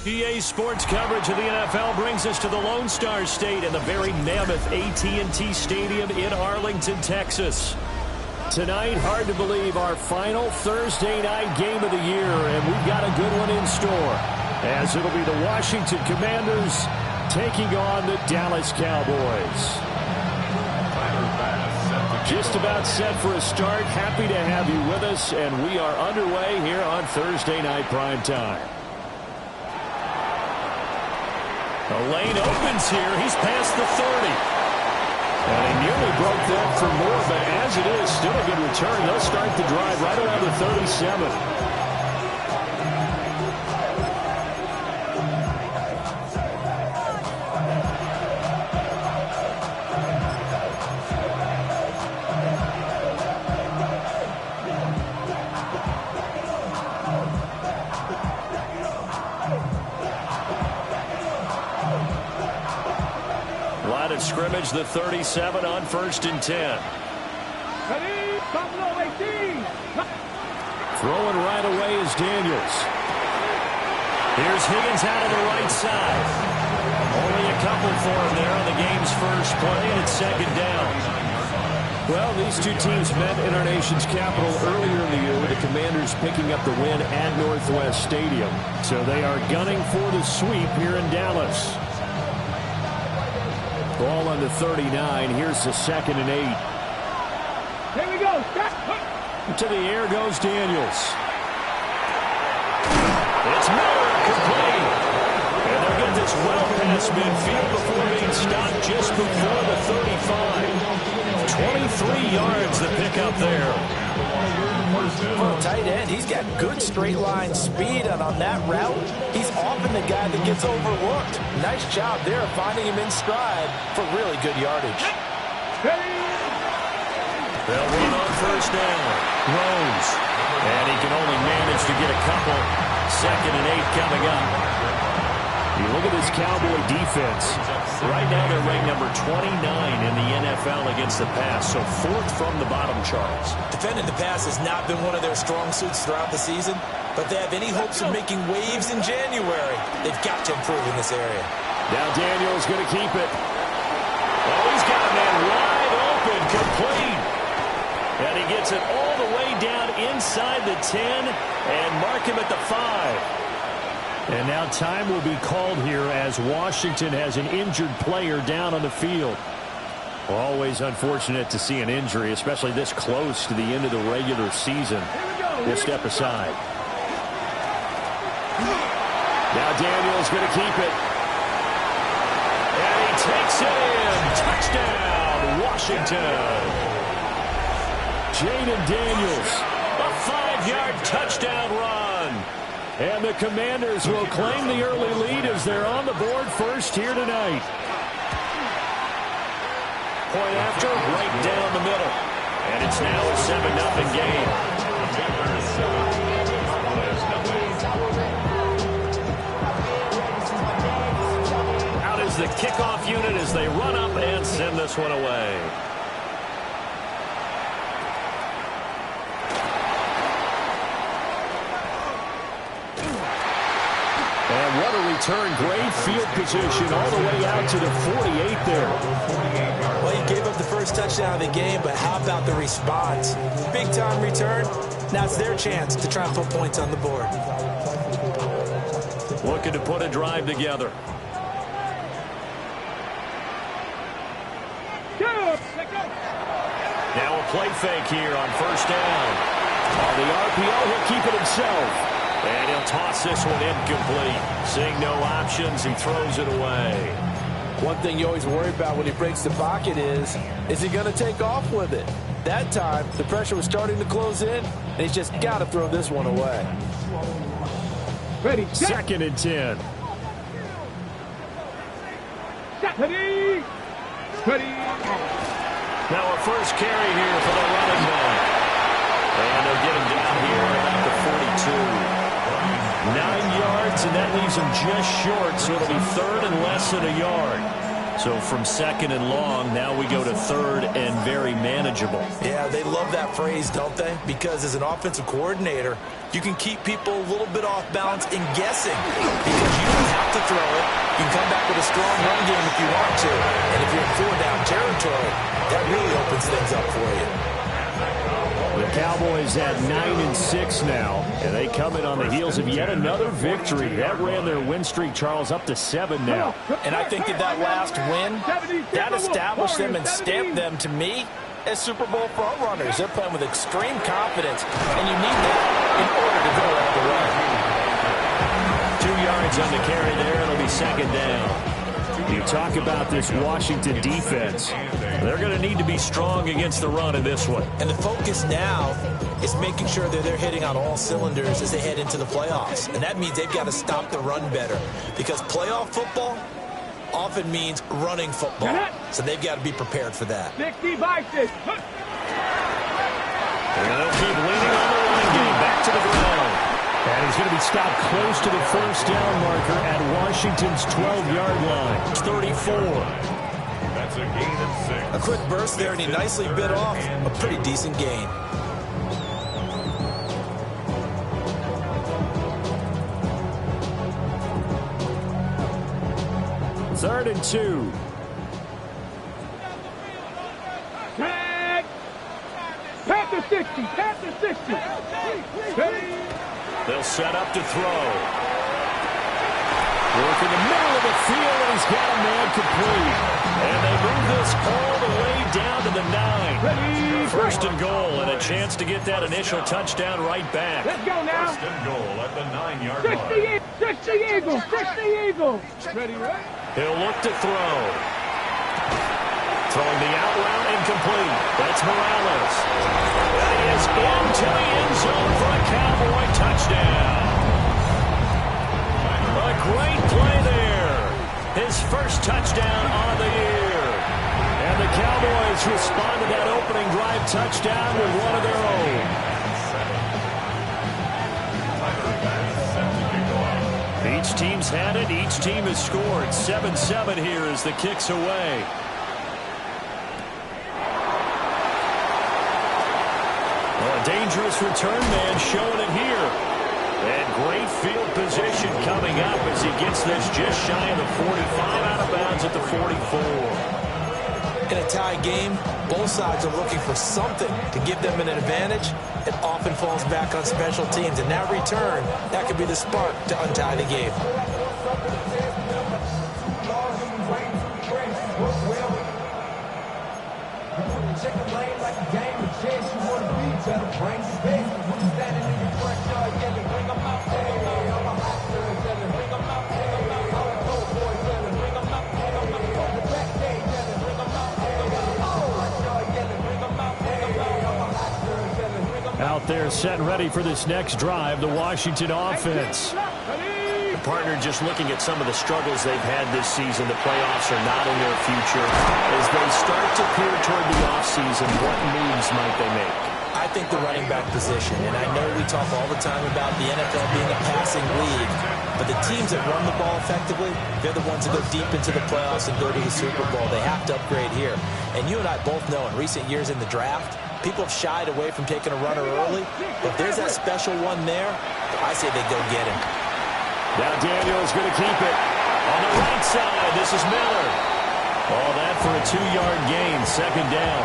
EA Sports coverage of the NFL brings us to the Lone Star State and the very mammoth AT&T Stadium in Arlington, Texas. Tonight, hard to believe, our final Thursday night game of the year, and we've got a good one in store, as it'll be the Washington Commanders taking on the Dallas Cowboys. Just about set for a start. Happy to have you with us, and we are underway here on Thursday Night Primetime. The lane opens here. He's past the 30. And he nearly broke that for more, but as it is, still a good return. They'll start the drive right around the 37. Scrimmage, the 37 on 1st and 10. Throwing right away is Daniels. Here's Higgins out of the right side. Only a couple for him there on the game's first play, and it's 2nd down. Well, these two teams met in our nation's capital earlier in the year with the Commanders picking up the win at Northwest Stadium. So they are gunning for the sweep here in Dallas. Ball on the 39. Here's the 2nd and 8. Here we go. To the air goes Daniels. It's Miller, complete. And they'll get this well past midfield before being stopped just before the 35. 23 yards the pickup there. For a tight end, he's got good straight line speed, and on that route, he's often the guy that gets overlooked. Nice job there finding him in stride for really good yardage. They'll run on 1st down. Rose. And he can only manage to get a couple. 2nd and 8 coming up. You look at this Cowboy defense. Right now they're ranked number 29 in the NFL against the pass, so 4th from the bottom charts. Defending the pass has not been one of their strong suits throughout the season, but they have any hopes of making waves in January. They've got to improve in this area. Now Daniel's going to keep it. Oh, he's got a man wide open, complete. And he gets it all the way down inside the 10 and mark him at the 5. And now time will be called here as Washington has an injured player down on the field. Always unfortunate to see an injury, especially this close to the end of the regular season. We'll step aside. Now Daniel's going to keep it. And he takes it in. Touchdown, Washington. Jaden Daniels, a 5-yard touchdown run. And the Commanders will claim the early lead as they're on the board first here tonight. Point after, right down the middle. And it's now a 7-0 game. Out is the kickoff unit as they run up and send this one away. And what a return. Great field position all the way out to the 48 there. Well, he gave up the first touchdown of the game, but how about the response? Big-time return. Now it's their chance to try and put points on the board. Looking to put a drive together. Now a play fake here on 1st down. On the RPO, he'll keep it himself. And he'll toss this one incomplete. Seeing no options, he throws it away. One thing you always worry about when he breaks the pocket is he going to take off with it? That time, the pressure was starting to close in, and he's just got to throw this one away. Ready. 2nd and 10. Ready. Now a first carry here for the running back. And they'll get him down here at the 42. 9 yards, and that leaves him just short, so it'll be 3rd and less than a yard. So from second and long, now we go to third and very manageable. Yeah, they love that phrase, don't they? Because as an offensive coordinator, you can keep people a little bit off balance in guessing because you don't have to throw it. You can come back with a strong run game if you want to. And if you're in four-down territory, that really opens things up for you. The Cowboys at 9-6 now, and they come in on the heels of yet another victory. That ran their win streak, Charles, up to 7 now. And I think that last win, that established them and stamped them, to me, as Super Bowl frontrunners. They're playing with extreme confidence, and you need that in order to go all the way. 2 yards on the carry there. It'll be second down. You talk about this Washington defense. They're going to need to be strong against the run in this one. And the focus now is making sure that they're hitting on all cylinders as they head into the playoffs. And that means they've got to stop the run better because playoff football often means running football. So they've got to be prepared for that. 60 by 6. And they'll keep leaning on the running game. Back to the ground. And he's going to be stopped close to the first down marker at Washington's 12-yard line. 34. That's a gain of 6. A quick burst there, and he nicely bit off a pretty decent gain. Third and 2. Tag. Panther 60. Panther 60. Ready. They'll set up to throw. Work in the middle of the field, and he's got a man complete. And they move this all the way down to the 9. Ready. First and goal, and a chance to get that initial touchdown right back. Let's go now. First and goal at the 9-yard line. 60 Eagles. 60 Eagles. Ready, right? He'll look to throw. Throwing the out route incomplete. That's Morales. That is into the end zone for a Cowboy touchdown. A great play there. His first touchdown on the year. And the Cowboys respond to that opening drive touchdown with one of their own. Each team's had it. Each team has scored. 7-7 here as the kick's away. A dangerous return man showing it here. And great field position coming up as he gets this just shy of the 45, out of bounds at the 44. In a tie game, both sides are looking for something to give them an advantage. It often falls back on special teams. And that return, that could be the spark to untie the game. Out there set and ready for this next drive, the Washington offense. The partner just looking at some of the struggles they've had this season. The playoffs are not in their future. As they start to peer toward the offseason, what moves might they make? I think the running back position, and I know we talk all the time about the NFL being a passing league, but the teams that run the ball effectively, they're the ones that go deep into the playoffs and go to the Super Bowl. They have to upgrade here. And you and I both know in recent years in the draft, people have shied away from taking a runner early, but if there's that special one there, I say they go get him. Now Daniel's going to keep it. On the right side, this is Miller. All that for a 2-yard gain, second down.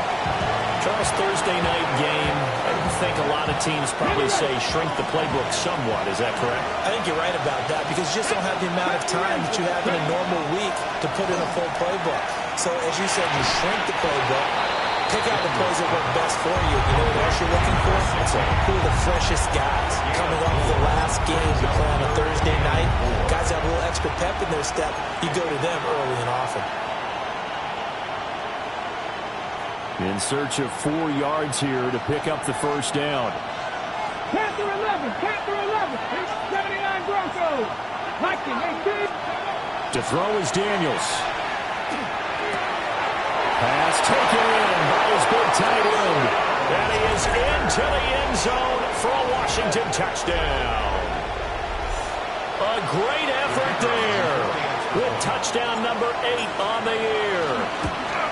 Charles, Thursday night game, I think a lot of teams probably say shrink the playbook somewhat. Is that correct? I think you're right about that because you just don't have the amount of time that you have in a normal week to put in a full playbook. So as you said, you shrink the playbook, pick out the plays that work best for you. You know what else you're looking for? Who are the freshest guys coming off the last game to play on a Thursday night? Guys have a little extra pep in their step. You go to them early and often. In search of 4 yards here to pick up the first down. Panther 11. Panther 11. 79 Broncos. Viking 18. To throw is Daniels. Pass taken in by his big tight end. And he is into the end zone for a Washington touchdown. A great effort there with time touchdown number 8 on the year.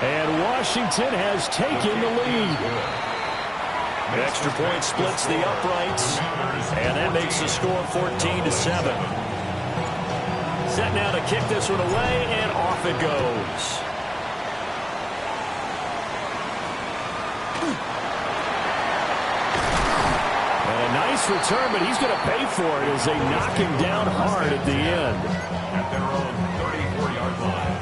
And Washington has taken the lead. Extra point splits the uprights, and that makes the score 14-7. Set now to kick this one away, and off it goes. Nice return, but he's going to pay for it as they knock him down hard at the end. At their own 34-yard line.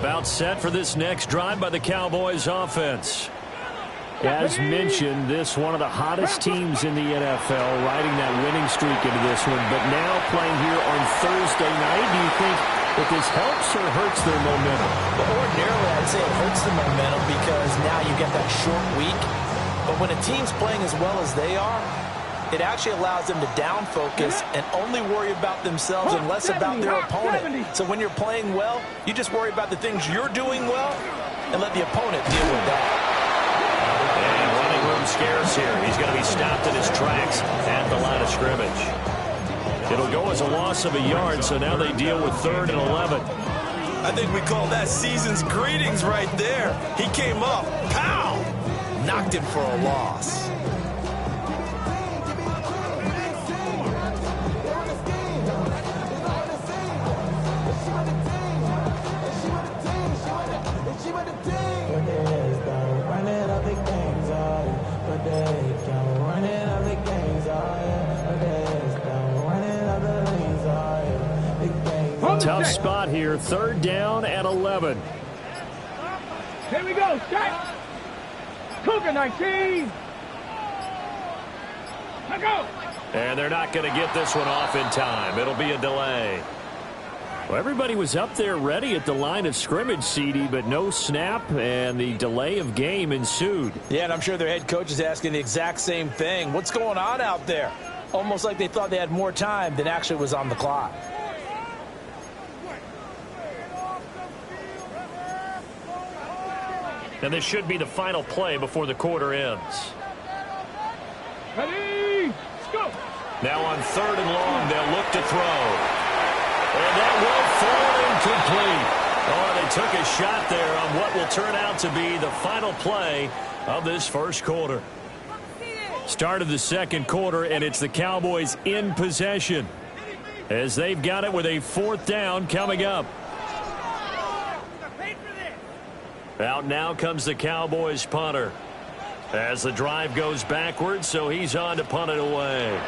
About set for this next drive by the Cowboys offense. As mentioned, this one of the hottest teams in the NFL, riding that winning streak into this one, but now playing here on Thursday night. Do you think that this helps or hurts their momentum? Well, ordinarily, I'd say it hurts the momentum because now you get that short week. But when a team's playing as well as they are, it actually allows them to down focus and only worry about themselves and less about their opponent. So when you're playing well, you just worry about the things you're doing well and let the opponent deal with that. And running room scarce here. He's going to be stopped in his tracks at the line of scrimmage. It'll go as a loss of a yard, so now they deal with 3rd and 11. I think we call that season's greetings right there. He came up, pow! Knocked him for a loss. Tough spot here, 3rd down and 11. Here we go, set. Cougar 19. Let's go. And they're not going to get this one off in time. It'll be a delay. Well, everybody was up there ready at the line of scrimmage, CD, but no snap, and the delay of game ensued. Yeah, and I'm sure their head coach is asking the exact same thing. What's going on out there? Almost like they thought they had more time than actually was on the clock. And this should be the final play before the quarter ends. Ready, go. Now on 3rd and long, they'll look to throw. And that will fall incomplete. Oh, they took a shot there on what will turn out to be the final play of this first quarter. Start of the second quarter, and it's the Cowboys in possession as they've got it with a 4th down coming up. Out now comes the Cowboys punter as the drive goes backwards, so he's on to punt it away.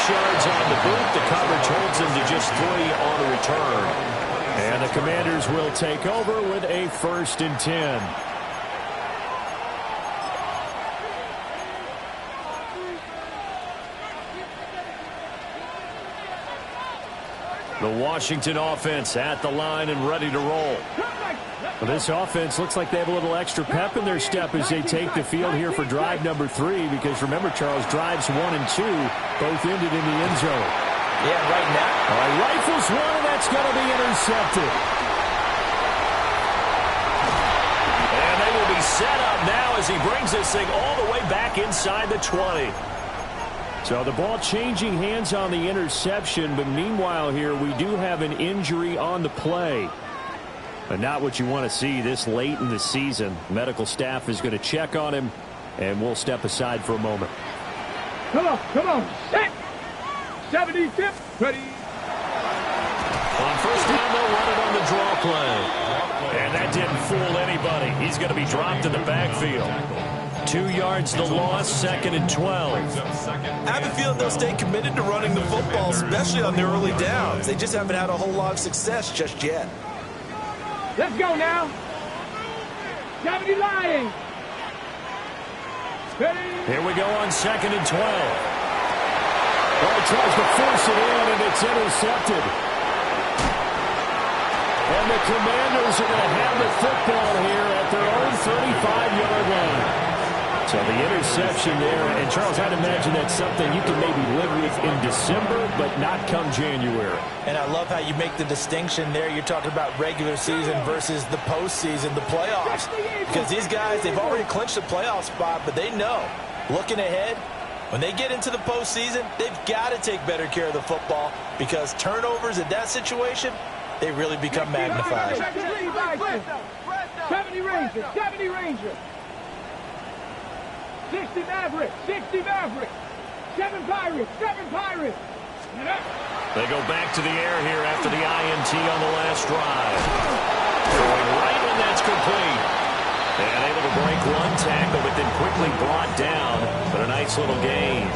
Yards on the boot. The coverage holds him to just 3 on the return. And the Commanders will take over with a 1st and 10. The Washington offense at the line and ready to roll. Well, this offense looks like they have a little extra pep in their step as they take the field here for drive number 3, because remember, Charles, drives 1 and 2 both ended in the end zone. Yeah, right now. Rifles one, and that's going to be intercepted. And they will be set up now as he brings this thing all the way back inside the 20. So the ball changing hands on the interception, but meanwhile here we do have an injury on the play. But not what you want to see this late in the season. Medical staff is going to check on him, and we'll step aside for a moment. Come on, set. 70 tip, ready. On 1st down, they'll run it on the draw play. And that didn't fool anybody. He's going to be dropped in the backfield. 2 yards the loss, 2nd and 12. I have a feeling they'll stay committed to running the football, especially on their early downs. They just haven't had a whole lot of success just yet. Let's go now. 70 lying. Ready. Here we go on 2nd and 12. Well, he tries to force it in, and it's intercepted. And the Commanders are going to have the football here at their own 35-yard line. So the interception there, and Charles, I'd imagine that's something you can maybe live with in December, but not come January. And I love how you make the distinction there. You're talking about regular season versus the postseason, the playoffs. Because these guys, they've already clinched a playoff spot, but they know, looking ahead, when they get into the postseason, they've got to take better care of the football because turnovers in that situation, they really become magnified. 70 Rangers, 70 Rangers. 60 Mavericks, 60 Mavericks. 7 Pirates, 7 Pirates. They go back to the air here after the INT on the last drive. Throwing right, and that's complete. And able to break one tackle, but then quickly brought down. But a nice little gain.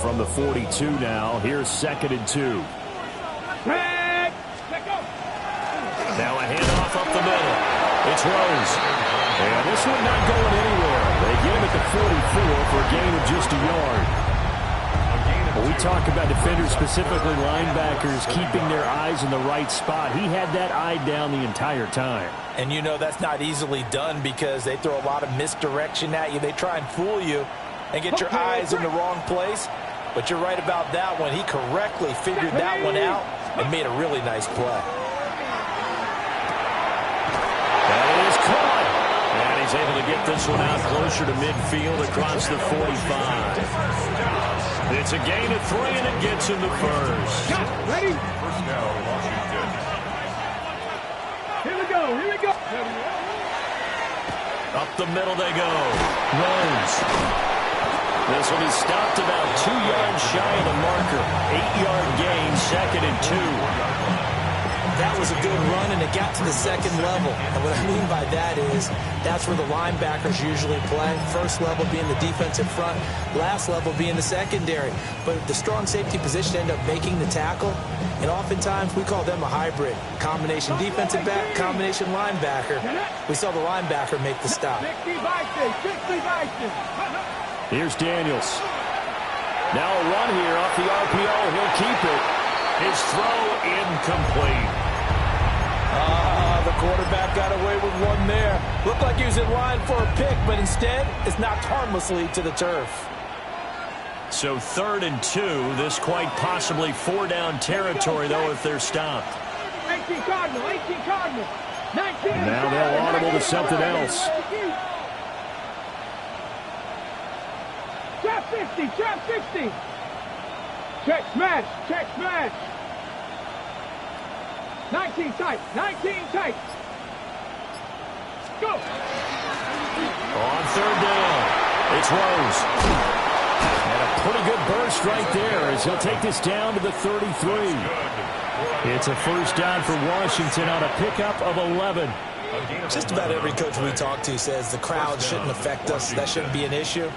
From the 42 now, here's 2nd and 2. Now a handoff up the middle. It's Rose. And this one not going anywhere. They get him at the 44 for a gain of just a yard. When we talk about defenders, specifically linebackers, keeping their eyes in the right spot, he had that eye down the entire time. And you know that's not easily done because they throw a lot of misdirection at you. They try and fool you and get your eyes in the wrong place. But you're right about that one. He correctly figured that one out and made a really nice play. That is caught. And he's able to get this one out closer to midfield across the 45. It's a gain of 3, and it gets him the first. Ready? First down, Washington. Here we go, here we go. Up the middle they go. Rose. This will be stopped about 2 yards shy of the marker. 8-yard gain, 2nd and 2. That was a good run, and it got to the second level. And what I mean by that is that's where the linebackers usually play. First level being the defensive front, last level being the secondary. But the strong safety position ended up making the tackle. And oftentimes we call them a hybrid. Combination defensive back, combination linebacker. We saw the linebacker make the stop. 60 Vikings. Here's Daniels. Now a run here off the RPO. He'll keep it. His throw incomplete. The quarterback got away with one there. Looked like he was in line for a pick, but instead it's knocked harmlessly to the turf. So 3rd and 2. This quite possibly 4-down territory, though, if they're stopped. 18 Cardinal, 18 Cardinal. 19. Now they'll audible to something else. Trap 50, trap 50. Check smash, check smash. 19 tight, 19 tight. Go. On 3rd down, it's Rose. And a pretty good burst right there as he'll take this down to the 33. It's a first down for Washington on a pickup of 11. Just about every coach we talk to says the crowd shouldn't affect us. That shouldn't be an issue.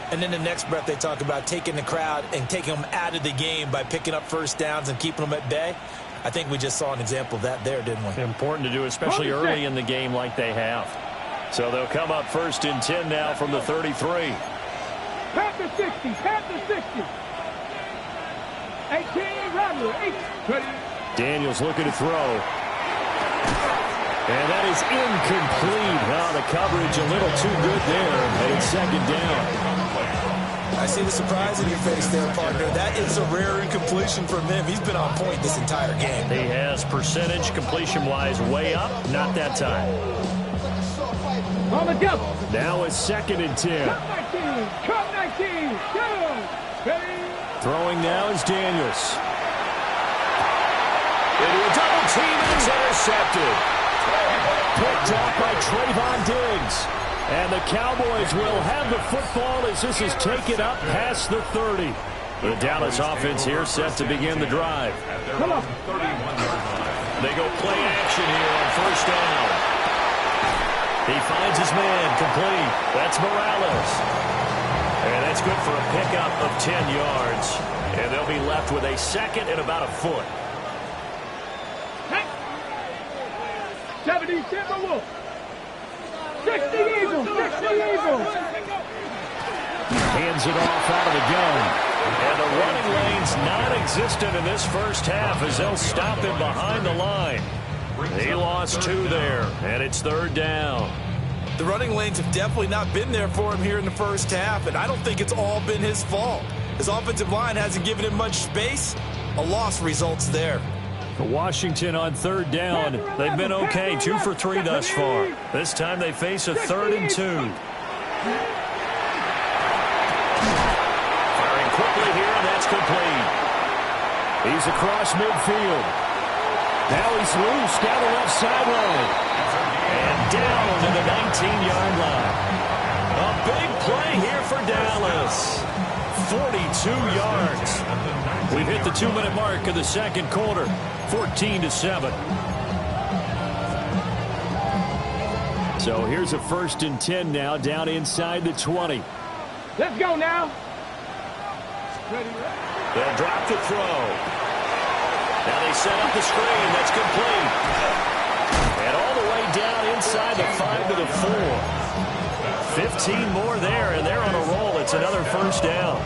And then the next breath they talk about taking the crowd and taking them out of the game by picking up first downs and keeping them at bay. I think we just saw an example of that there, didn't we? Important to do, especially early in the game like they have. So they'll come up 1st and 10 now from the 33. Panther 60, Panther 60. 18, Rattler, 8. Daniels looking to throw. And that is incomplete. Oh, the coverage a little too good there, and it's second down. I see the surprise in your face there, partner. That is a rare incompletion from him. He's been on point this entire game. He has percentage completion-wise way up. Not that time. On the go. Now it's 2nd and 10. Cut 19. Go. Throwing now is Daniels. Into a double team, and it's intercepted. Picked up by Trayvon Diggs. And the Cowboys will have the football as this is taken up past the 30. The Dallas offense here set to begin the drive. Come on. They go play action here on 1st down. He finds his man complete. That's Morales. And that's good for a pickup of 10 yards. And they'll be left with a 2nd and about a foot. 70 Timberwolves. 60 Eagles. 60 Eagles. Hands it off out of the gun. And the running lane's non-existent in this first half as they'll stop him behind the line. He lost 2 there, and it's 3rd down. The running lanes have definitely not been there for him here in the first half, and I don't think it's all been his fault. His offensive line hasn't given him much space. A loss results there. For Washington on 3rd down, they've been okay, 2 for 3 thus far. This time they face a 3rd and 2. Firing quickly here, and that's complete. He's across midfield. Now he's loose down the left sideline. And down to the 19-yard line. A big play here for Dallas. 42 yards. We've hit the 2-minute mark of the second quarter. 14-7. So here's a 1st and 10 now, down inside the 20. Let's go now. They'll drop the throw. Now they set up the screen. That's complete. And all the way down inside the 5 to the 4. 15 more there, and they're on a roll. It's another 1st down.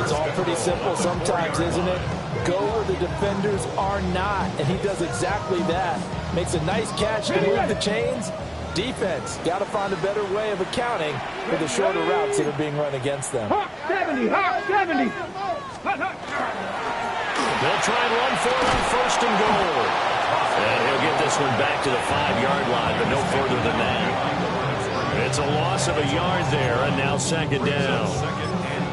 It's all pretty simple sometimes, isn't it? Go where the defenders are not, and he does exactly that. Makes a nice catch to move the chains. Defense, got to find a better way of accounting for the shorter routes that are being run against them. Hawk 70, Hawk 70. They'll try and run for it on 1st and goal. And he'll get this one back to the 5-yard line, but no further than that. It's a loss of a yard there, and now 2nd down.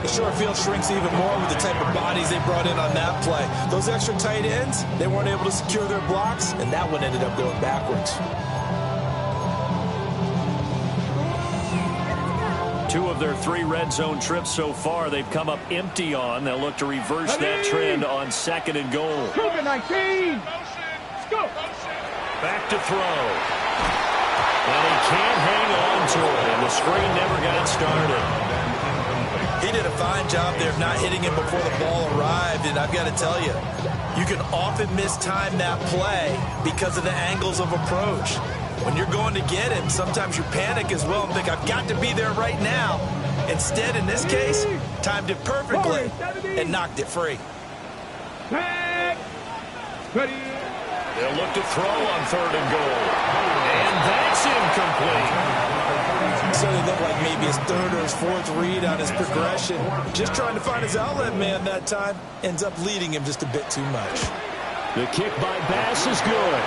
The short field shrinks even more with the type of bodies they brought in on that play. Those extra tight ends, they weren't able to secure their blocks, and that one ended up going backwards. 2 of their 3 red zone trips so far, they've come up empty on. They'll look to reverse that trend on 2nd and goal. 19. Let's go. Back to throw. And he can't hang on to it, and the screen never got started. He did a fine job there of not hitting him before the ball arrived, and I've got to tell you, you can often mistime that play because of the angles of approach. When you're going to get him, sometimes you panic as well and think, I've got to be there right now. Instead, in this case, timed it perfectly and knocked it free. Ready. They'll look to throw on 3rd and goal. And that's incomplete. So they look like maybe his 3rd or his 4th read on his progression. Just trying to find his outlet man that time. Ends up leading him just a bit too much. The kick by Bass is good.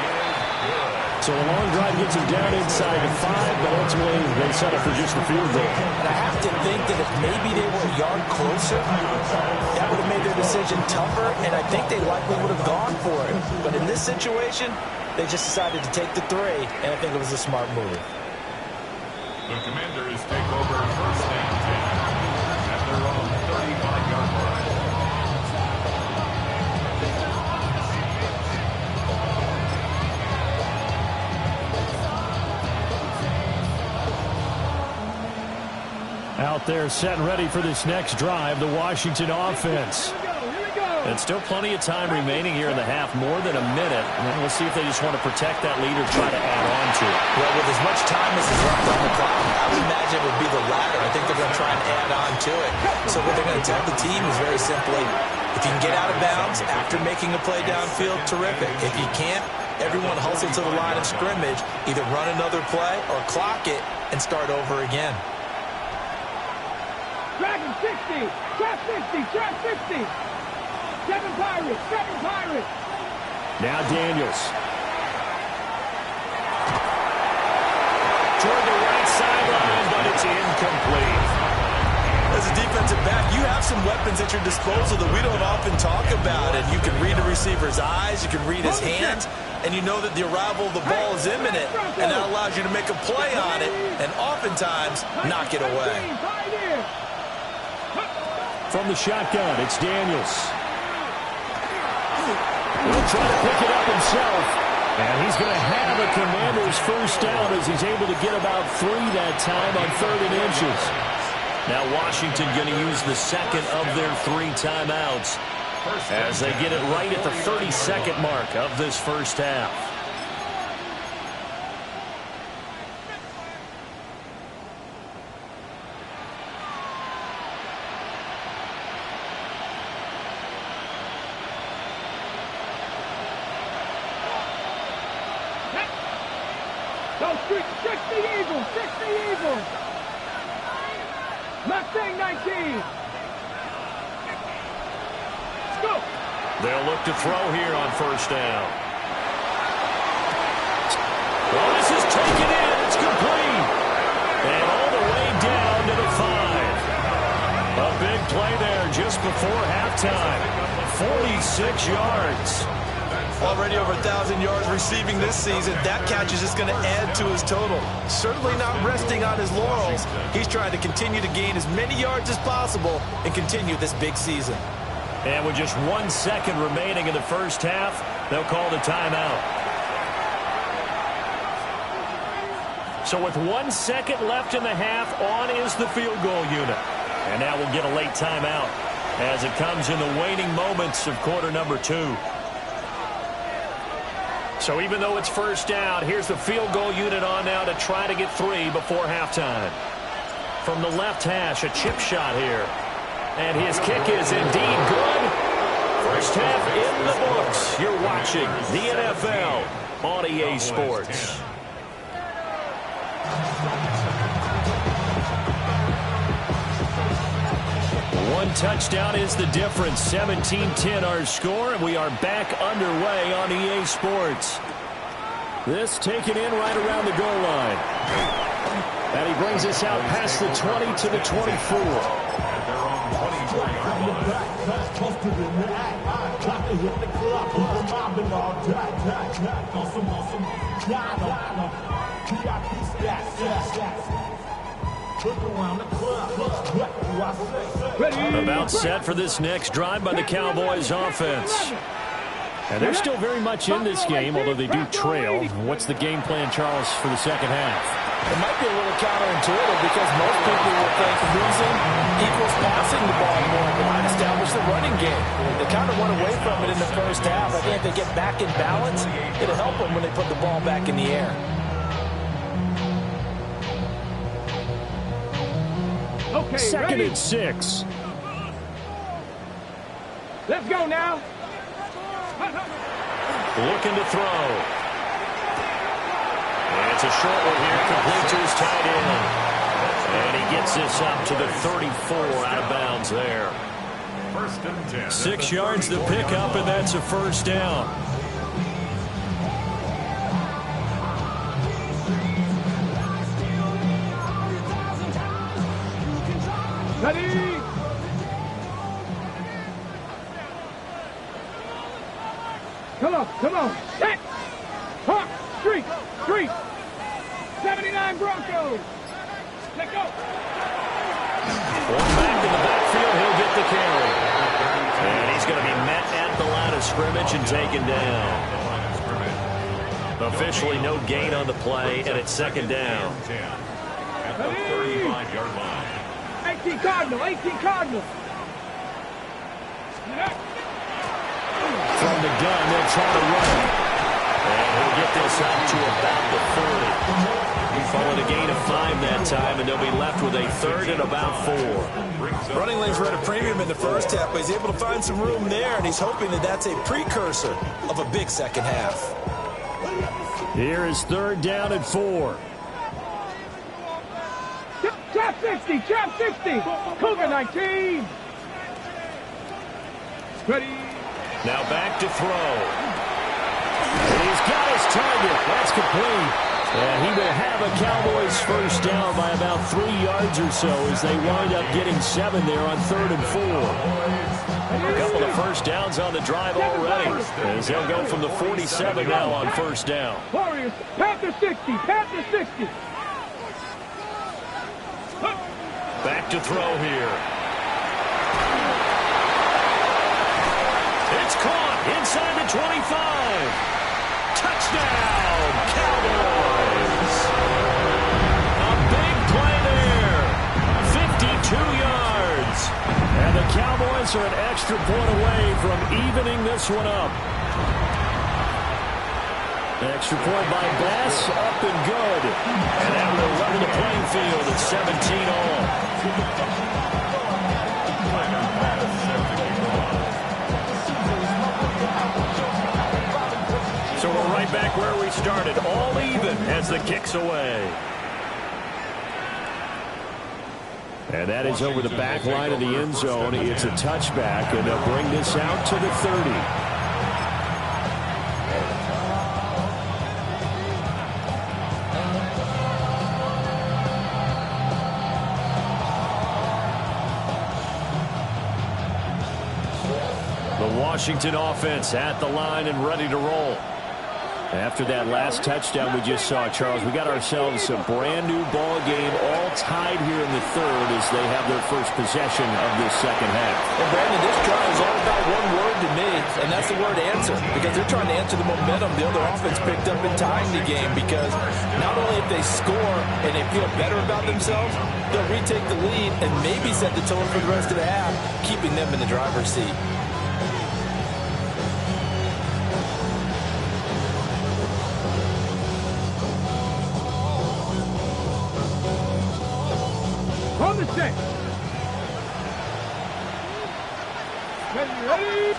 So a long drive gets him down inside the 5, but ultimately they settle for just the field goal. And I have to think that if maybe they were a yard closer, that would have made their decision tougher, and I think they likely would have gone for it. But in this situation, they just decided to take the 3, and I think it was a smart move. The Commanders take over 1st and 10 at their own 35-yard line. Out there set and ready for this next drive, the Washington offense. And still plenty of time remaining here in the half, more than a minute. And we'll see if they just want to protect that lead or try to add on to it. Well, with as much time as is left on the clock, I would imagine it would be the latter. I think they're going to try and add on to it. So what they're going to tell the team is very simply, if you can get out of bounds after making a play downfield, terrific. If you can't, Everyone hustled to the line of scrimmage, either run another play or clock it and start over again. Dragon 60, trap 60, trap 60. 7 Pirates, 7 Pirates. Now Daniels. Toward the right sideline, but it's incomplete. As a defensive back, you have some weapons at your disposal that we don't often talk about. And you can read the receiver's eyes, you can read his hands, and you know that the arrival of the ball is imminent, and that allows you to make a play on it and oftentimes knock it away. From the shotgun, it's Daniels. He'll try to pick it up himself. And he's going to have a Commander's first down as he's able to get about 3 that time on 3rd and inches. Now Washington going to use the second of their 3 timeouts as they get it right at the 32nd mark of this first half. Go street, 60 Eagles, 60 Eagles. Mustang 19. Let's go. They'll look to throw here on first down. Well, this is taken in. It's complete. And all the way down to the 5. A big play there just before halftime. 46 yards. Already over 1,000 yards receiving this season. That catch is just going to add to his total. Certainly not resting on his laurels. He's trying to continue to gain as many yards as possible and continue this big season. And with just 1 second remaining in the first half, they'll call the timeout. So with 1 second left in the half, on is the field goal unit. And now we'll get a late timeout as it comes in the waning moments of quarter number 2. So even though it's first down, here's the field goal unit on now to try to get 3 before halftime. From the left hash, a chip shot here. And his kick is indeed good. First half in the books. You're watching the NFL on EA Sports. One touchdown is the difference. 17-10 our score, and we are back underway on EA Sports. This taken in right around the goal line. And he brings us out past the 20 to the 24. About set for this next drive by the Cowboys offense. And they're still very much in this game, although they do trail. What's the game plan, Charles, for the second half? It might be a little counterintuitive because most people will think losing equals passing the ball more. They might establish the running game. They kind of went away from it in the first half. I think if they get back in balance, it'll help them when they put the ball back in the air. Okay, second ready? and 6. Let's go now. Looking to throw. And it's a short one here, complete to his tight end. And he gets this up to the 34 out of bounds there. 1st and 10. 6 yards to pick up, and that's a first down. Ready? Come on. Set. Park. Street. 79 Broncos. Let go. One back in the backfield, he'll get the carry. And he's going to be met at the line of scrimmage and taken down. Officially no gain on the play, and it's second down. At the 35-yard line. 18 Cardinal. From the gun, they'll try to run it. And he'll get this up to about the 40. Following a gain of 5 that time, and they'll be left with a 3rd and about 4. Running lanes were at a premium in the first half, but he's able to find some room there, and he's hoping that that's a precursor of a big second half. Here is 3rd down and 4. Trap 60, trap 60. Cougar 19. Ready. Now back to throw. And he's got his target. That's complete. And he will have a Cowboys first down by about 3 yards or so as they wind up getting 7 there on 3rd and 4. A couple of first downs on the drive already as they'll go from the 47 now on first down. Warriors, Panther 60, Panther 60. Back to throw here. It's caught inside the 25. Touchdown, Cowboys. A big play there. 52 yards. And the Cowboys are an extra point away from evening this one up. An extra point by Bass, up and good. And that will level the playing field at 17 all. So we're right back where we started, all even as the kick's away. And that is over the back line of the end zone. It's a touchback, and they'll bring this out to the 30. The Washington offense at the line and ready to roll. After that last touchdown we just saw, Charles, we got ourselves a brand-new ball game, all tied here in the 3rd as they have their first possession of this second half. And, Brandon, this drive is all about one word to me, and that's the word answer, because they're trying to answer the momentum the other offense picked up in tying the game, because not only if they score and they feel better about themselves, they'll retake the lead and maybe set the tone for the rest of the half, keeping them in the driver's seat. Set. Ready.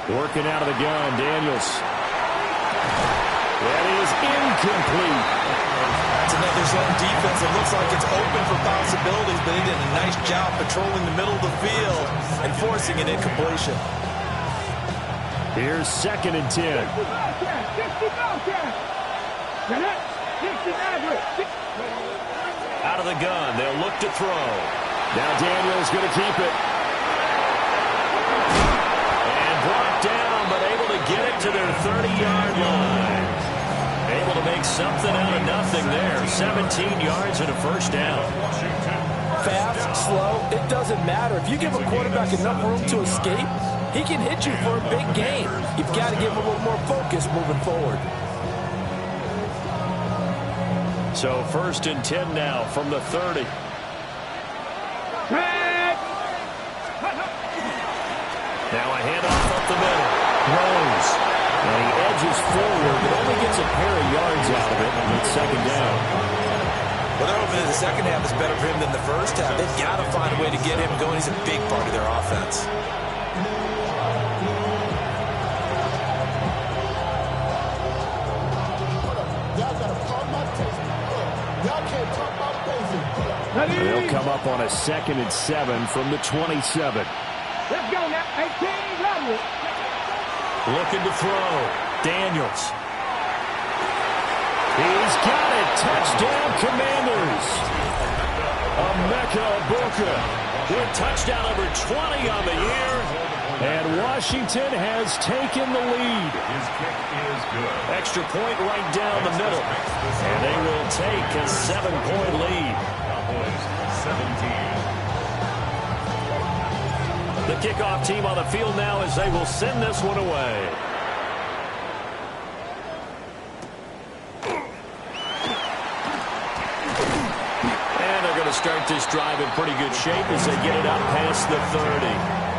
Working out of the gun, Daniels. That is incomplete. That's another zone defense. It looks like it's open for possibilities, but he did a nice job patrolling the middle of the field and forcing an incompletion. Here's 2nd and 10. 60 Out of the gun, they'll look to throw. Now Daniels going to keep it. And brought down, but able to get it to their 30-yard line. Able to make something out of nothing there. 17 yards and a first down. Fast, slow, it doesn't matter. If you give a quarterback enough room to escape, he can hit you for a big gain. You've got to give him a little more focus moving forward. So 1st and 10 now from the 30. Now a handoff up the middle. Rose. And he edges forward, but only gets a pair of yards out of it. And it's 2nd down. Well, they're hoping the second half is better for him than the first half. They've got to find a way to get him going. He's a big part of their offense. They'll come up on a 2nd and 7 from the 27. Let's go now. 18, level. Looking to throw. Daniels. He's got it. Touchdown, Commanders. Emeka Egbuka with touchdown number 20 on the year. And Washington has taken the lead. His kick is good. Extra point right down the middle. And they will take a 7-point lead. Cowboys 17. The kickoff team on the field now as they will send this one away. And they're going to start this drive in pretty good shape as they get it up past the 30.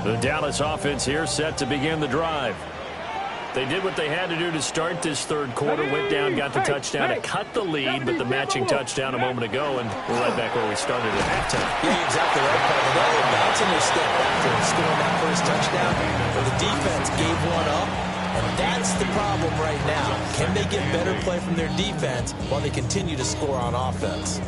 The Dallas offense here set to begin the drive. They did what they had to do to start this third quarter. Went down, got the touchdown to cut the lead, but the matching touchdown a moment ago, and we're right back where we started at halftime. Yeah, you're exactly right, Paul. They were bouncing their step after scoring that first touchdown, but the defense gave one up, and that's the problem right now. Can they get better play from their defense while they continue to score on offense?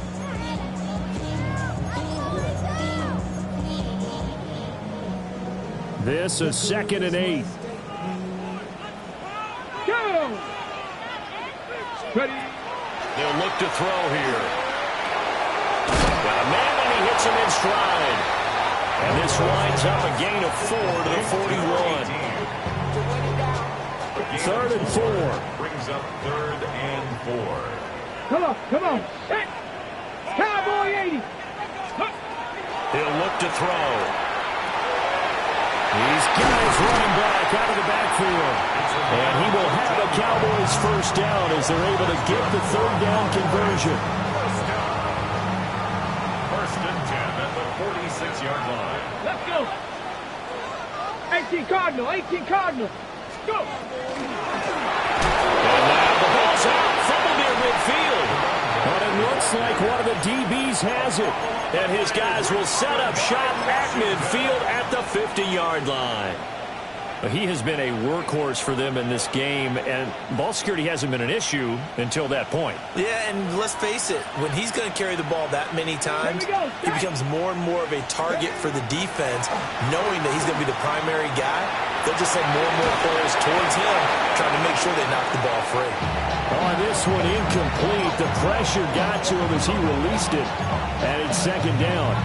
This is 2nd and 8. Go! Ready? They'll look to throw here. Got a man, and he hits him in stride. And this winds up a gain of 4 to the 41. 3rd and 4. Brings up 3rd and 4. Come on, come on. Hey! Cowboy 80. He'll look to throw. He's got his running back out of the backfield. And he will have a Cowboys first down as they're able to get the 3rd down conversion. First and 10 at the 46-yard line. Let's go. 18 Cardinal, 18 Cardinal. Go. And now the ball's out. Fumble near midfield. But it looks like one of the DBs has it. And his guys will set up shop at midfield at the 50-yard line. He has been a workhorse for them in this game, and ball security hasn't been an issue until that point. Yeah, and let's face it, when he's going to carry the ball that many times, he becomes more and more of a target for the defense, knowing that he's going to be the primary guy. They'll just send more and more players towards him, trying to make sure they knock the ball free. Oh, this one incomplete. The pressure got to him as he released it, and it's 2nd down.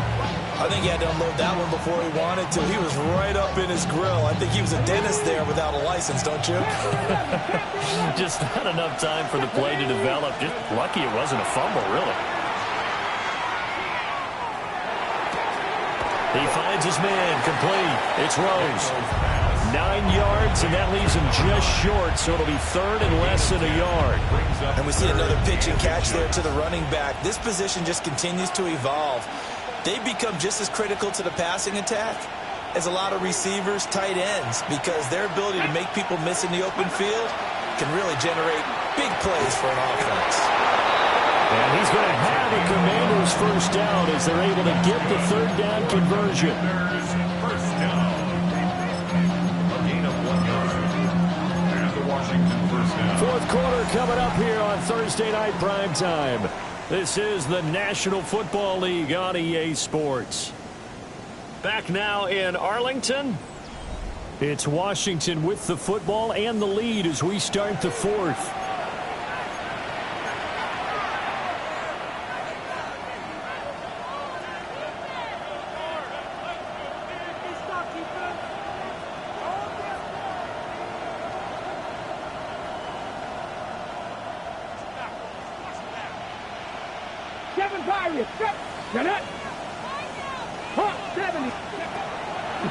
I think he had to unload that one before he wanted to. He was right up in his grill. I think he was a dentist there without a license, don't you? Just not enough time for the play to develop. Just lucky it wasn't a fumble, really. He finds his man, complete. It's Rose. 9 yards, and that leaves him just short, so it'll be 3rd and less than a yard. And we see another pitch and catch there to the running back. This position just continues to evolve. They become just as critical to the passing attack as a lot of receivers, tight ends, because their ability to make people miss in the open field can really generate big plays for an offense. And he's going to have a Commander's first down as they're able to get the 3rd down conversion. First down. A gain of 1 yard. And the Washington first down. 4th quarter coming up here on Thursday Night Primetime. This is the National Football League on EA Sports. Back now in Arlington. It's Washington with the football and the lead as we start the 4th.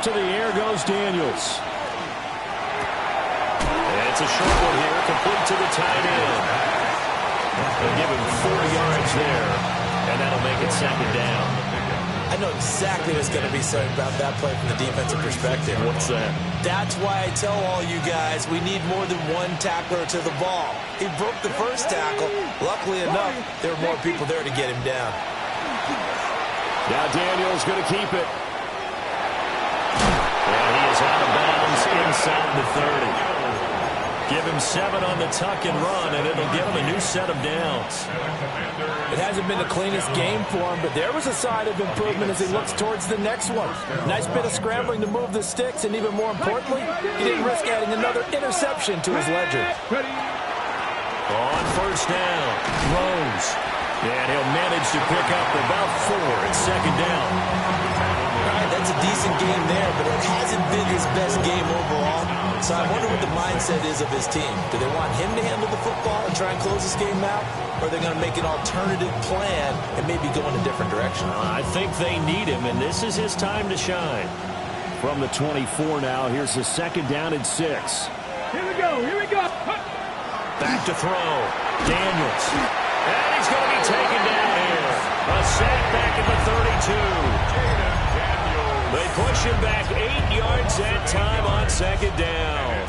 To the air goes Daniels. And it's a short one here, complete to the tight end. They'll give him 4 yards there, and that'll make it 2nd down. I know exactly what's going to be said about that play from the defensive perspective. What's that? That's why I tell all you guys we need more than one tackler to the ball. He broke the first tackle. Luckily enough, there were more people there to get him down. Now Daniels going to keep it. And he is out of bounds inside the 30. Give him 7 on the tuck and run, and it'll give him a new set of downs. It hasn't been the cleanest game for him, but there was a sign of improvement as he looks towards the next one. Nice bit of scrambling to move the sticks, and even more importantly, he didn't risk adding another interception to his ledger. On first down, Rose. And he'll manage to pick up about 4 at 2nd down. All right, that's a decent game there, but it hasn't been his best game overall. So I wonder what the mindset is of his team. Do they want him to handle the football and try and close this game out? Or are they going to make an alternative plan and maybe go in a different direction? I think they need him, and this is his time to shine. From the 24 now, here's the 2nd down and 6. Here we go, here we go. Back to throw. Daniels. And he's going to be taken down here. A sack back at the 32. They push him back 8 yards that time on 2nd down.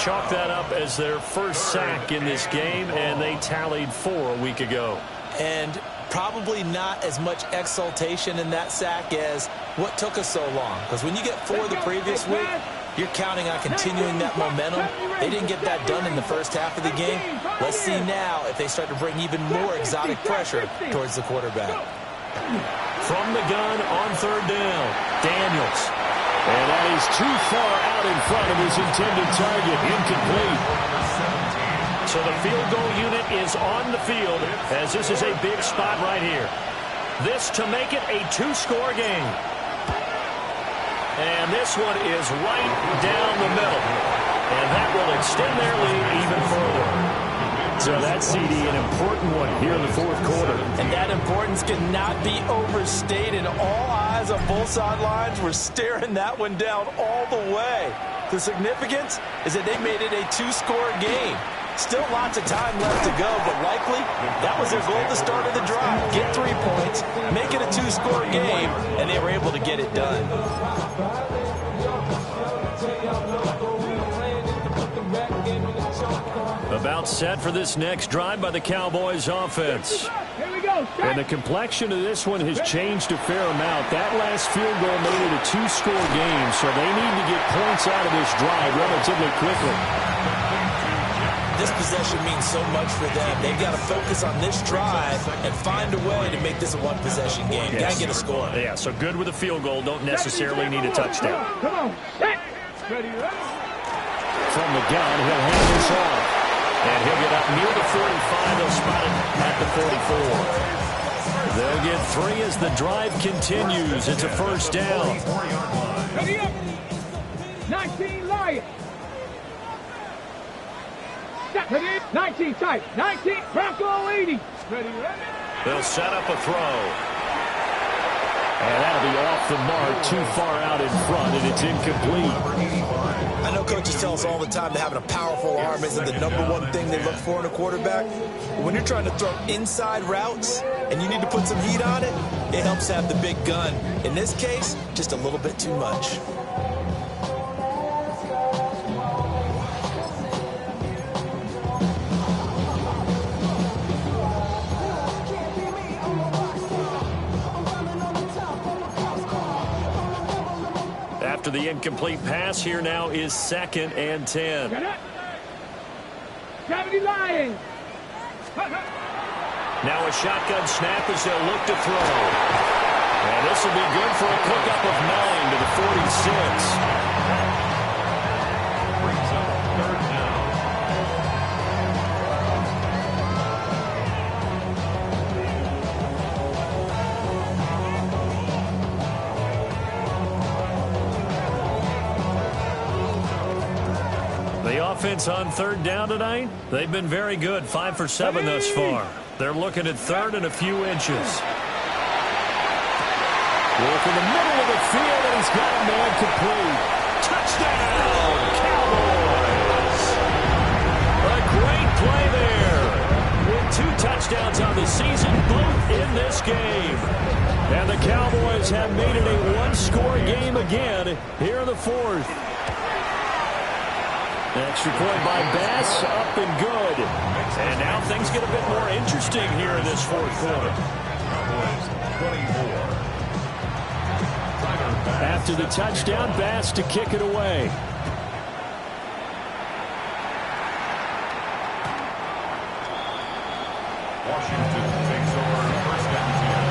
chalk that up as their first sack in this game, and they tallied 4 a week ago. And probably not as much exultation in that sack as what took us so long. Because when you get 4 the previous week, you're counting on continuing that momentum. They didn't get that done in the first half of the game. Let's see now if they start to bring even more exotic pressure towards the quarterback. From the gun on 3rd down, Daniels. And that is too far out in front of his intended target. Incomplete. So the field goal unit is on the field as this is a big spot right here. This to make it a 2-score game. And this one is right down the middle. And that will extend their lead even further. So that's, CD, an important one here in the 4th quarter. And that importance cannot be overstated. All eyes on both sidelines were staring that one down all the way. The significance is that they made it a 2-score game. Still lots of time left to go, but likely that was their goal at the start of the drive. Get 3 points, make it a 2-score game, and they were able to get it done. About set for this next drive by the Cowboys offense. Here we go. And the complexion of this one has changed a fair amount. That last field goal made it a 2-score game, so they need to get points out of this drive relatively quickly. This possession means so much for them. They've got to focus on this drive and find a way to make this a one-possession game. Yes. Got to get a score. Yeah, so good with a field goal. Don't necessarily need a touchdown. Come on. Set. Ready, ready. From the gun, he'll hand this off. And he'll get up near the 45. They'll spot it at the 44. They'll get 3 as the drive continues. It's a 1st down. Ready up. 19 Lions. Ready? 19 tight. 19 Bronco 80. Ready, ready. They'll set up a throw. And that'll be off the mark, too far out in front, and it's incomplete. I know coaches tell us all the time that having a powerful arm isn't the #1 thing they look for in a quarterback. But when you're trying to throw inside routes and you need to put some heat on it, it helps have the big gun. In this case, just a little bit too much. After the incomplete pass, here now is 2nd and 10. 70 Lions. Now a shotgun snap as they'll look to throw. And this will be good for a pickup of 9 to the 46. Brings up 3rd down. The offense on 3rd down tonight, they've been very good, 5 for 7 thus far. They're looking at 3rd and a few inches. Work in the middle of the field, and he's got a man complete. Touchdown, Cowboys! A great play there. With 2 touchdowns on the season, both in this game. And the Cowboys have made it a 1-score game again here in the 4th. Extra point by Bass, up and good. And now things get a bit more interesting here in this 4th quarter. After the touchdown, Bass to kick it away. Washington takes over 1st and 10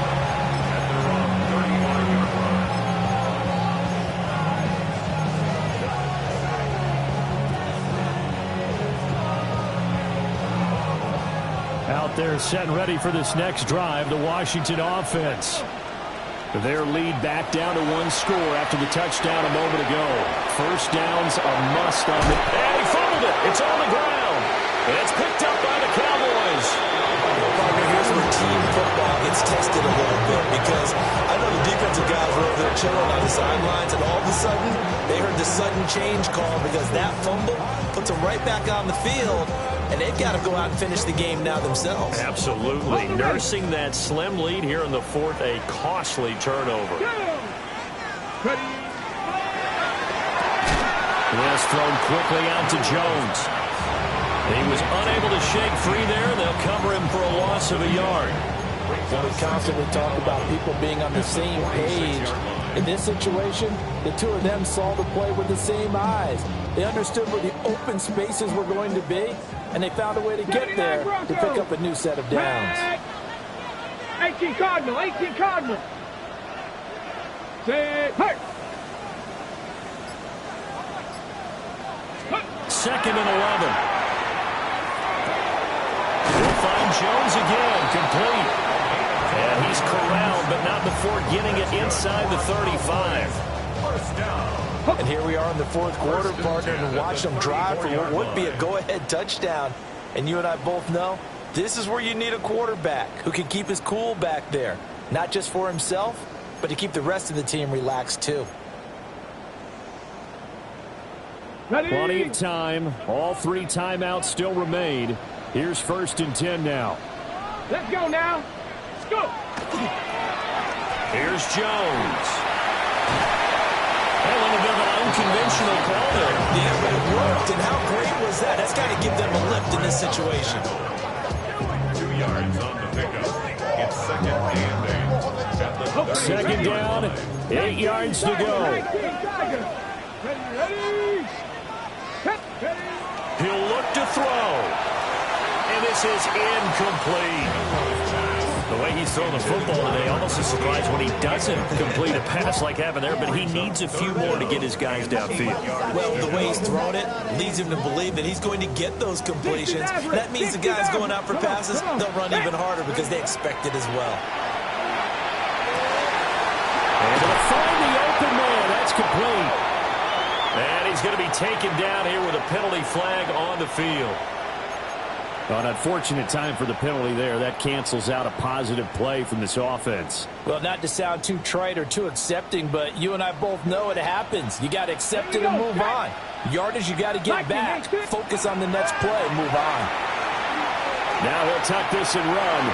at their own 35-yard line. Out there set and ready for this next drive, the Washington offense. Their lead back down to 1 score after the touchdown a moment ago. 1st down's a must on the... And he fumbled it. It's on the ground. It's picked up by the Cowboys. Here's where team football gets tested a little bit, because I know the defensive guys were over there chilling on the sidelines, and all of a sudden they heard the sudden change call because that fumble puts them right back on the field. And they've got to go out and finish the game now themselves. Absolutely. Nursing that slim lead here in the 4th, a costly turnover. This thrown quickly out to Jones. He was unable to shake free there. They'll cover him for a loss of a yard. Well, we constantly talk about people being on the same page. In this situation, the two of them saw the play with the same eyes. They understood where the open spaces were going to be, and they found a way to get there to pick up a new set of downs. 18 Cardinal, 18 Cardinal. Say, hey. Second and 11. We'll find Jones again, complete. And he's corralled, but not before getting it inside the 35. First down. And here we are in the fourth quarter, partner, and watch them drive for what would be a go-ahead touchdown. And you and I both know this is where you need a quarterback who can keep his cool back there. Not just for himself, but to keep the rest of the team relaxed too. Ready? Plenty of time. All three timeouts still remain. Here's 1st and 10 now. Let's go now. Let's go. Here's Jones. A little bit of an unconventional call there. Yeah, but it worked, and how great was that? That's got to give them a lift in this situation. 2 yards on the pickup. It's second and 8. At the 2nd down, 8 yards to go. 19 Tiger. Ready. He'll look to throw. And this is incomplete. The way he's throwing the football today, almost a surprise when he doesn't complete a pass like happened there, but he needs a few more to get his guys downfield. Well, the way he's thrown it leads him to believe that he's going to get those completions. That means the guys going out for passes, they'll run even harder because they expect it as well. And to find the open man, that's complete. And he's going to be taken down here with a penalty flag on the field. An unfortunate time for the penalty there. That cancels out a positive play from this offense. Well, not to sound too trite or too accepting, but you and I both know it happens. You got to accept it and move on. Yardage, you got to get back. Focus on the next play. Move on. Now he'll tuck this and run.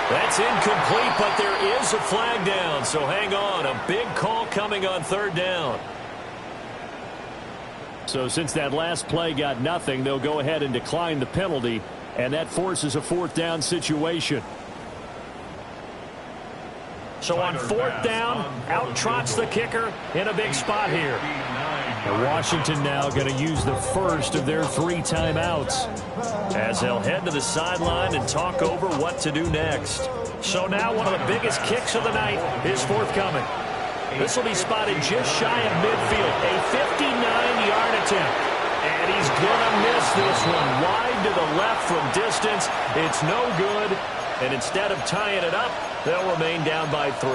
That's incomplete, but there is a flag down. So hang on. A big call coming on 3rd down. So since that last play got nothing, they'll go ahead and decline the penalty. And that forces a 4th down situation. So on 4th down, out trots the kicker in a big spot here. And Washington now going to use the first of their 3 timeouts as they'll head to the sideline and talk over what to do next. So now one of the biggest kicks of the night is forthcoming. This will be spotted just shy of midfield, a 59-yard attempt. And he's going to miss this one wide to the left from distance. It's no good. And instead of tying it up, they'll remain down by 3.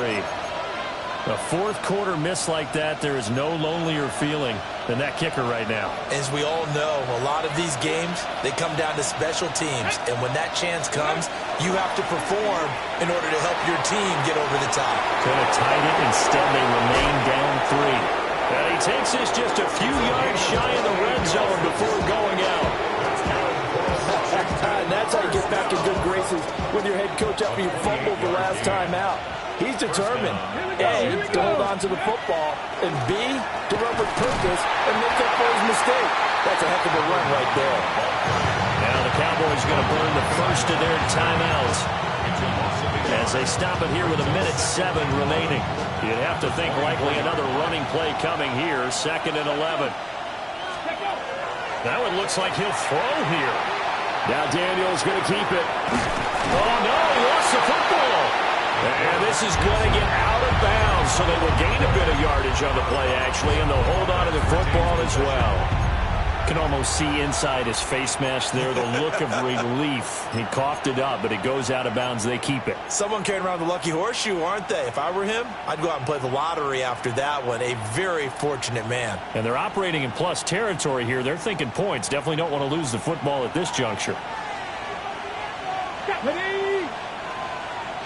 A fourth quarter miss like that, there is no lonelier feeling than that kicker right now. As we all know, a lot of these games, they come down to special teams. And when that chance comes, you have to perform in order to help your team get over the top. Could have tied it. Instead, they remain down 3. And he takes this just a few yards shy of the red zone before going out. And that's how you get back in good graces with your head coach after you fumbled the last time out. He's determined, A, to hold on to the football, and B, to run with purpose and make up for his mistake. That's a heck of a run right there. Now the Cowboys going to burn the first of their timeouts as they stop it here with 1:07 remaining. You'd have to think likely another running play coming here, 2nd and 11. Now it looks like he'll throw here. Now Daniel's going to keep it. Oh, no, he lost the football. And this is going to get out of bounds, so they will gain a bit of yardage on the play, actually, and they'll hold on to the football as well. Can almost see inside his face mask there the look of relief. He coughed it up, but it goes out of bounds. They keep it. Someone carrying around the lucky horseshoe, aren't they? If I were him, I'd go out and play the lottery after that one. A very fortunate man. And they're operating in plus territory here. They're thinking points. Definitely don't want to lose the football at this juncture.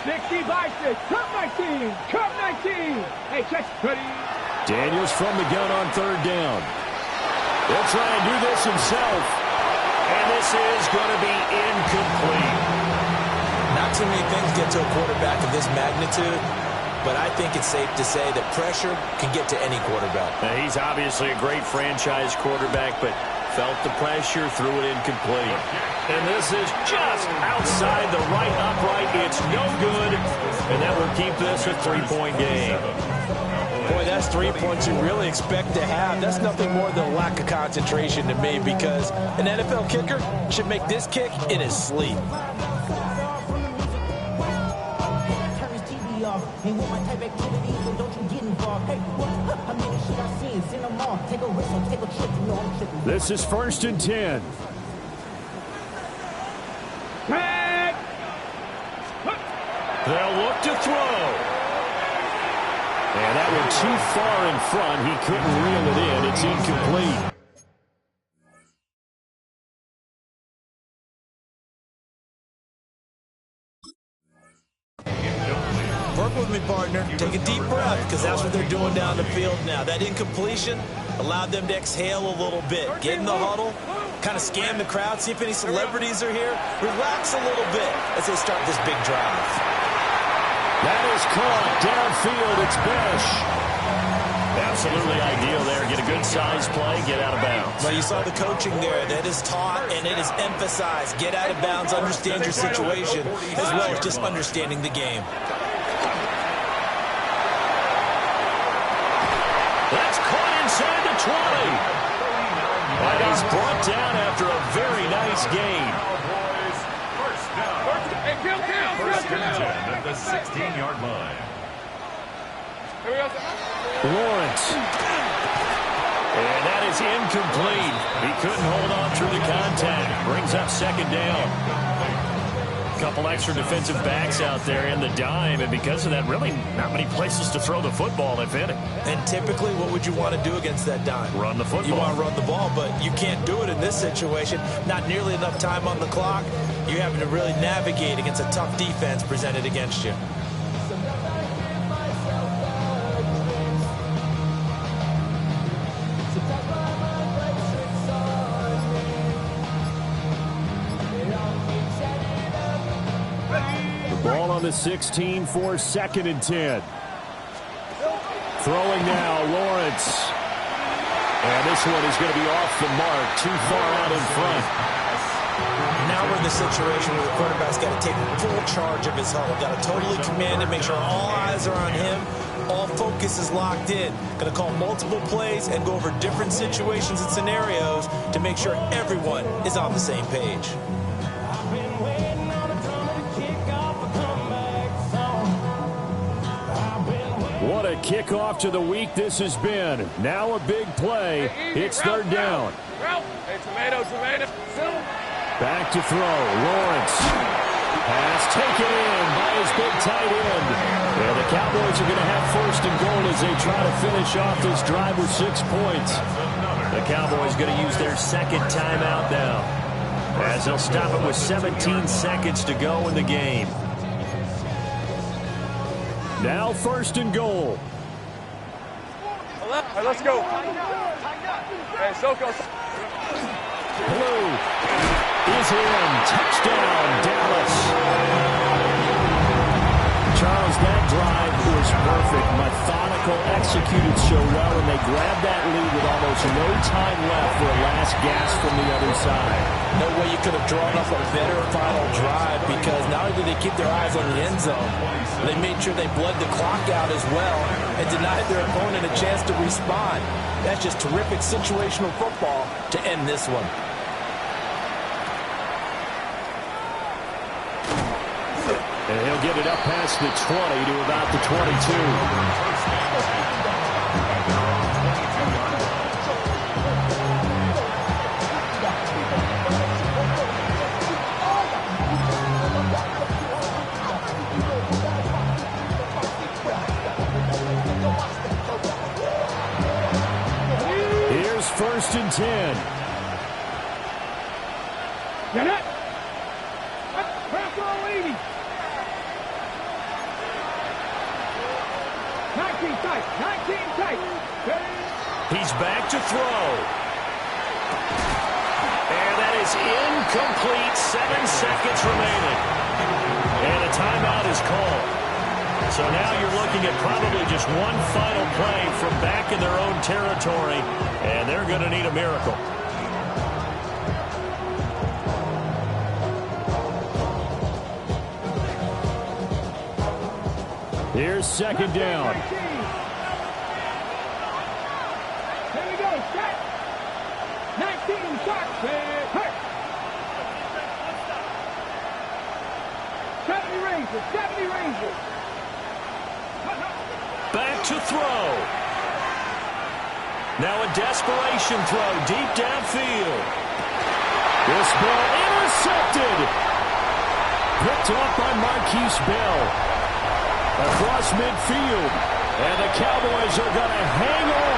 60 by 6. Cut 19. Cut 19. Hey, check. Ready. Daniels from the gun on 3rd down. He'll try and do this himself. And this is going to be incomplete. Not too many things get to a quarterback of this magnitude, but I think it's safe to say that pressure can get to any quarterback. He's obviously a great franchise quarterback, but felt the pressure, threw it incomplete. And this is just outside the right upright. It's no good, and that will keep this a 3-point game. Boy, that's 3 points you really expect to have. That's nothing more than a lack of concentration to me, because an NFL kicker should make this kick in his sleep. This is 1st and 10. They'll look to throw. And that went too far in front. He couldn't reel it in. It's incomplete. Work with me, partner. Take a deep breath, because that's what they're doing down the field now. That incompletion allowed them to exhale a little bit. Get in the huddle, kind of scan the crowd, see if any celebrities are here. Relax a little bit as they start this big drive. That is caught downfield. It's Bish. Absolutely ideal there. Get a good size play, get out of bounds. Well, you saw the coaching there. That is taught and it is emphasized. Get out of bounds, understand your situation, as well as just understanding the game. That's caught inside the 20. And he's brought down after a very nice gain. First and 10 at the 16-yard line. Lawrence. And that is incomplete. He couldn't hold on through the contact. Brings up 2nd down. A couple extra defensive backs out there in the dime, and because of that, really not many places to throw the football, if any. And typically, what would you want to do against that dime? Run the football. You want to run the ball, but you can't do it in this situation. Not nearly enough time on the clock. You're having to really navigate against a tough defense presented against you. Ball on the 16 for 2nd and 10. Throwing now, Lawrence. And this one is going to be off the mark, too far out in front. Now we're in the situation where the quarterback's got to take full charge of his huddle. Got to totally command it, make sure all eyes are on him. All focus is locked in. Going to call multiple plays and go over different situations and scenarios to make sure everyone is on the same page. What a kickoff to the week this has been. Now a big play. It's 3rd down. Hey, tomato. Back to throw. Lawrence. Pass taken in by his big tight end. And the Cowboys are going to have 1st and goal as they try to finish off this drive with 6 points. The Cowboys going to use their 2nd timeout now, as they'll stop it with 17 seconds to go in the game. Now 1st and goal. Right, let's go. Hey, Soko. Blue is in. Touchdown, Dallas. Charles, that drive was perfect. Methodical, executed so well, and they grabbed that lead with almost no time left for a last gasp from the other side. No way you could have drawn up a better final drive, because not only did they keep their eyes on the end zone, they made sure they bled the clock out as well and denied their opponent a chance to respond. That's just terrific situational football to end this one. And he'll get it up past the 20 to about the 22. Here's 1st and 10. Get it. Press on leading. 19 tight. 19 tight. He's back to throw. And that is incomplete. 7 seconds remaining. And a timeout is called. So now you're looking at probably just one final play from back in their own territory, and they're going to need a miracle. Here's second down. Here we go, set. 19, start. Hurt. 70 Rangers. Back to throw. Now a desperation throw deep downfield. This ball intercepted. Picked off by Marquise Bell. Across midfield. And the Cowboys are going to hang on.